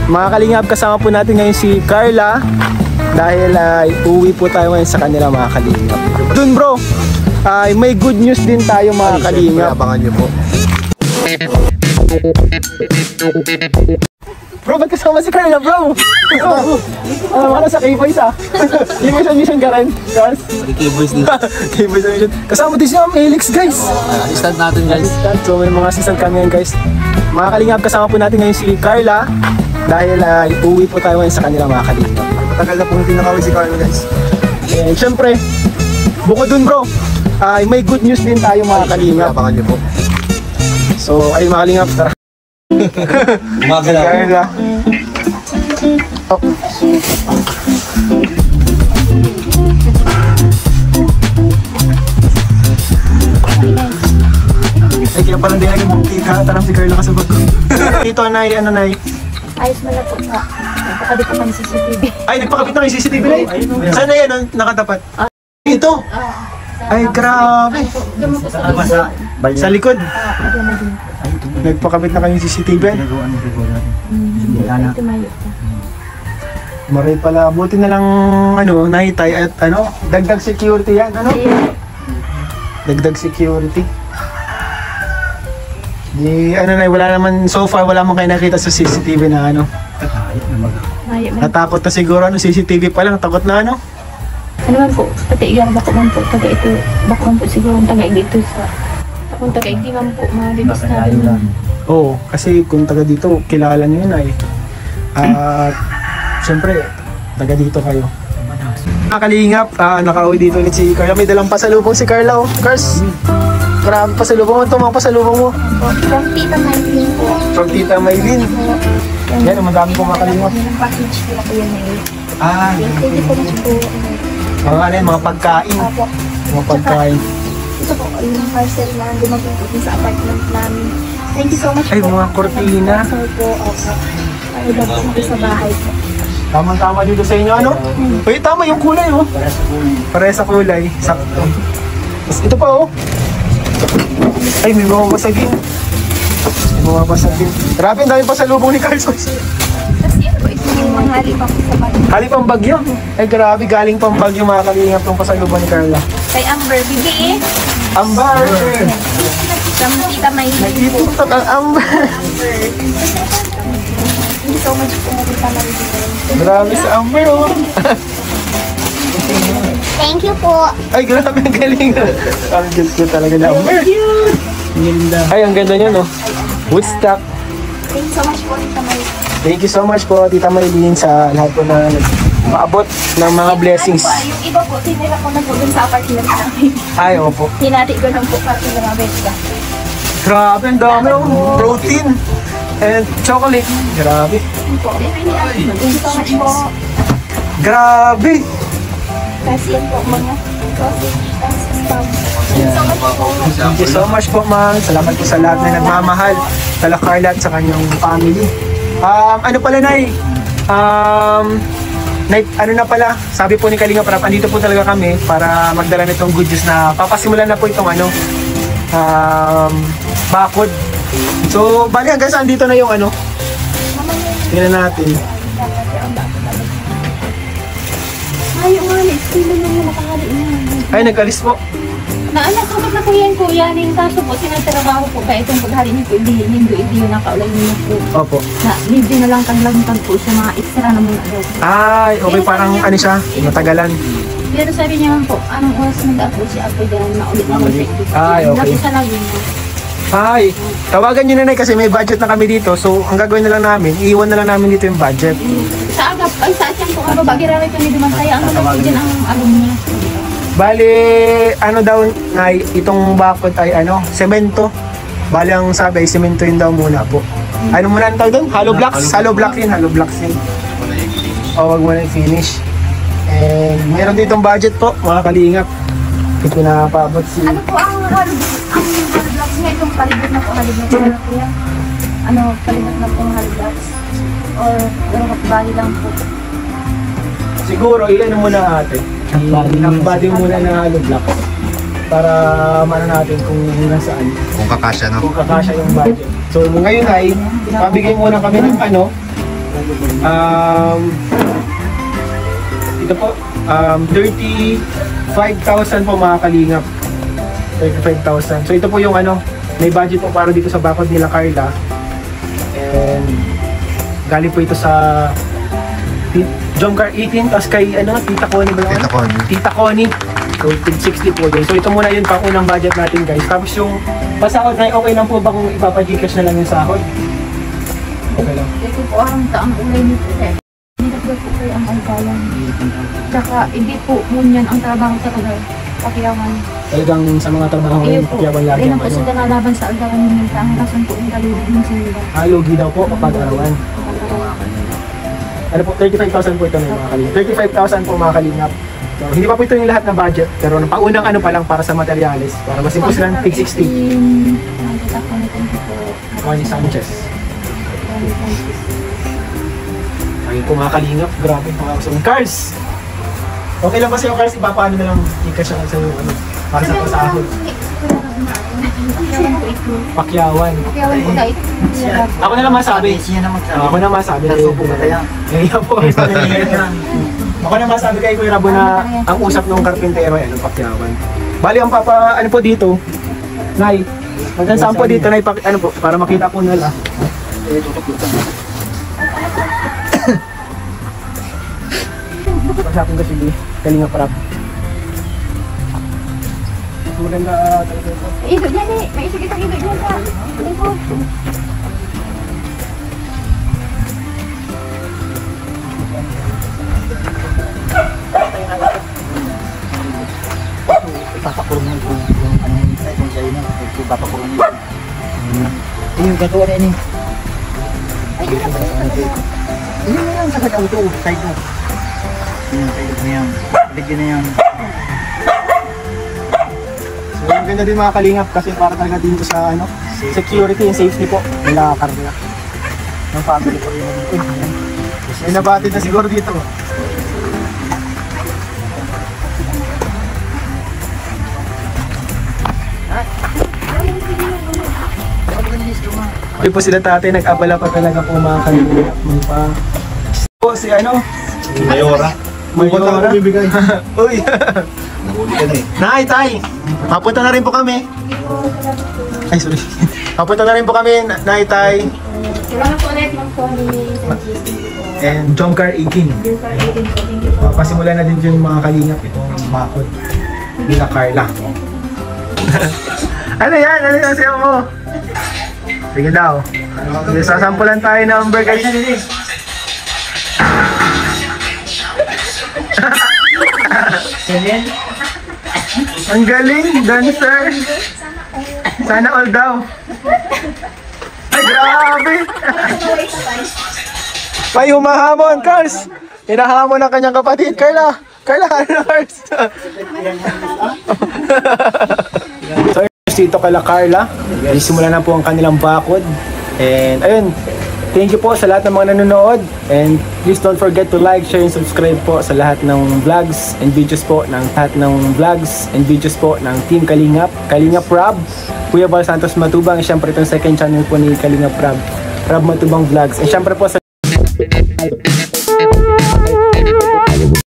Mga kalingap, kasama po natin ngayon si Carla dahil uuwi po tayo ngayon sa kanila mga kalingap. Dun bro, may good news din tayo mga kalingap. Abangan nyo po. Bro, ba't kasama si Carla bro? Ano sa K-Boys K-Boys mission ka rin? Yes? K-Boys din. K-Boys mission. Kasama din si Ma'am Helix guys. Assistant natin guys. So may mga assistant kami ngayon guys. Mga kalingap, kasama po natin ngayon si Carla dahil uuwi po tayo ngayon sa kanila mga kalingap. Matagal na pong pinakawin si Carlo guys. And syempre, bukod dun bro, may good news din tayo mga kalingap. Abangan nyo po. So ay mga kalingap, tara. Umaga na. Carla. Oh. Ay, kaya pala din naging bukit ha. Tanong si Carla kasabag ko. Dito, Nay, ano, Nay? Ayos mo na po nga. Nagpakabit ako ng CCTV. Ay, nagpakabit na kayo CCTV, Nay? Saan na yan, nakatapat? Ito? Ay, grabe. Doon po sa likod. Sa likod? Doon na din. Nagpakabit na kayong CCTV? Ito mayo pa. Maray pala. Buti na lang, Nahitay at dagdag security yan, Dagdag security. Di, wala naman, so far, wala man kayo nakita sa CCTV na Mayo man. Natakot na siguro, CCTV pa lang, takot na, Ano man po, pati iyan, bako man po, taga ito, bako man po siguro ang taga dito sa, kung taga di man po, malinis na rin. Oo, kasi kung taga dito, kilala nyo yun At, syempre, taga dito kayo. Kalingap, nakauwi dito ulit si Carla. May dalang pasalubong si Carla, Cars, maraming pasalubong mo ito, mga pasalubong mo. From Tita Maylin po. From Tita Maylin. Yan, madami po mga kalingap. Yung package ko na po yan eh. Thank you so much po. Mga pagkain. Opo. Mga pagkain. Ito po, yung parcel na dumating po sa apartment namin. Thank you so much Ay, po. mga kortina. Sorry po, opo. Ay, love po sa bahay po. Tama-tama dito sa inyo, Uy, tama yung kulay, Pare sa kulay. Sakto. Tapos ito pa, Ay, may mga basagin. Grabe, ang dami pasalubong ni Carlos. Tapos ito po, ito yung mga hali pa po sa bahay. Hali pang bagyo. Ay, grabe, galing pang bagyo mga kalingap tong pasalubong ni Carla. Kay Amber, bibi Amber! From Tita Maylin po. Nag-tiktok ang Amber. Thank you so much po, Tita Maylin. Grabe sa Amber, Thank you po. Ay, grabe, ang galing. Ang cute talaga na Amber. Ay, ang ganda niya, Woodstock. Thank you so much po, Tita Maylin. Thank you so much po, Tita Maylin, sa lahat po na maabot ng mga blessings. Yung iba po, tinira ko na po dun sa apartment namin. Ay, opo. Hinati ko lang po para grabe ka. Grabe, ang dami, protein and chocolate. Grabe. Thank you so much po. Grabe. Kasi yan po, mga sausage, spam. Thank you so much po, ma'am. Salamat po sa lahat na nagmamahal sa Carla at sa kanyang family. Ano pala, Nay? Nay, na pala, sabi po ni Kalinga Prab, andito po talaga kami para magdala nitong good news na papasimulan na po itong bakod. So, bali hanggang saan dito na yung tingnan natin. Ay, yung mga sila naman nakakali na. Ay, nag-alis po. Nakamit na po yan, kuya. Yung kaso po, sinatrabaho po kaya itong paghali niyo po, hindi yung nakaulay niyo po. Opo. Na, hindi na lang taglagutan po sa mga extra na muna daw. Ay, okay, parang siya, matagalan. Pero sabi niya po, anong oras nag-upload si Apo dyan na ulit na mag-take. Ay, okay. Nakisa lang yun. Ay, tawagan nyo na, Nay, kasi may budget na kami dito. So, ang gagawin na lang namin, iiwan na lang namin dito yung budget. Sa agap, ay sa atyang po, bagiraray kami dumantaya. Ano lang po dyan ang alum niya. Bali, daw, Nay, itong bakod ay semento. Bali, ang sabi ay semento yun daw muna po. Ano muna ang tawag doon? Hollow blocks? Hollow blocks yun. O, wag mo na i-finish. And meron ditong budget po, mga kalingap. Pinapabot si... Ano po ang hollow blocks nga itong palibot na po hollow blocks? Palibot na po ang hollow blocks? Or bali lang po? Siguro, ilan muna ate? Body muna na hollow blocks. Para natin kung nasaan. Kung kakasya, no? Kung kakasya yung budget. So ngayon ay, pabigay muna kami ng Ito po, 35,000 po mga kalingap. 35,000. So ito po yung ano, may budget po para dito sa bakod nila Carla. And galing po ito sa Jomcar 18, tapos kay ano, Tita Connie ba yun? Tita Connie. Tita Connie. So, 60 po din. So, ito muna yun pang unang budget natin, guys. Tapos yung pasahod na, okay lang po ba kung ipapagcash na lang yung sahod? Okay lang. Ito po ang taang ulay nito eh. Nilagay po kayo ang algalan. Tsaka hindi po ngunyan ang trabaho sa tagal. Pakiyawan. Talagang sa mga trabaho Iyo ngayon, po. pakiyawan lagi Ayun ang po ano. sila nalaban sa algalan ng minta. Ang rason po yung kalugin ng sila. Lugi daw po kapag arawan. Ano po, 35,000 po ito na mga kalingap. 35,000 po mga kalingap. So, hindi pa po ito yung lahat na budget, pero paunang ano pa lang para sa materials. Para masimple silang tig 60. Nakita ko na kung po. Juan Sanchez. Ayun po mga kalingap, grabe mga kasong cars! Okay lang ba sa'yo cars? Ipapaano na lang i-cash lang sa ano, para sa pasahod. Pakiyawan po ito. Pakyawan. Pakiyawan po tayo. Ako na lang masabi. Ako na masabi kayo po. Ngayon po. Ako na masabi kay Kuya Rabo na ang usap ng karpintero ay ano, pakyawan. Bali ang papa, ano po dito? Nay, hanggang saan po dito, Nay, ano po, para makita po nila. Pasapin ko sige, kalinga parap. Maganda talaga po. Ikot yan eh. May isa kitang ikot yan pa. Ikot. Ipapakulungan ko yung ano yung sa'yo na. Ipapakulungan ko. Yung gagawa na yun. Ay, yun na po. Yun na yan. Sakad ang to. Side mo. Yan, side mo yan. Bigyan na yan. So, ang ganda din mga kalingap kasi para talaga dito sa ano, security and safety po nila Carla. Ng family ko rin dito. May nabatid na siguro dito. Okay po sila tatay, nag-abala pa talaga po mga kalingap. May pa... Po si ano? Mayora. Mayora. bibigay. Uy! Nahuli ka na eh. Nay, tay! Papunta na rin po kami. Ay, sorry. Papunta na rin po kami, Nay, tay. Salamat po ulit, Ma'am Connie. Sa GST po. And Jomcar 18. Jomcar 18 po. Thank you po. Pasimula na din yung mga kalingap itong bakod. Nila Carla. Ano yan? Ano yung sayo mo? Sige daw. Sasampulan tayo ng number guys. Ang galing, dancer. Sana all daw. Ay, grabe. May humahamon, Cars. Hinahamon ang kanyang kapatid. Carla, ano, Cars? So, dito kala Carla. Simula na po ang kanilang bakod. And, ayun. Thank you po sa lahat ng mga nanonood. And please don't forget to like, share, and subscribe po sa lahat ng vlogs and videos po ng Team Kalingap, Kalingap Rob, Kuya Val Santos Matubang, and syempre itong second channel po ni Kalingap Rob, Rob Matubang Vlogs. And syempre po sa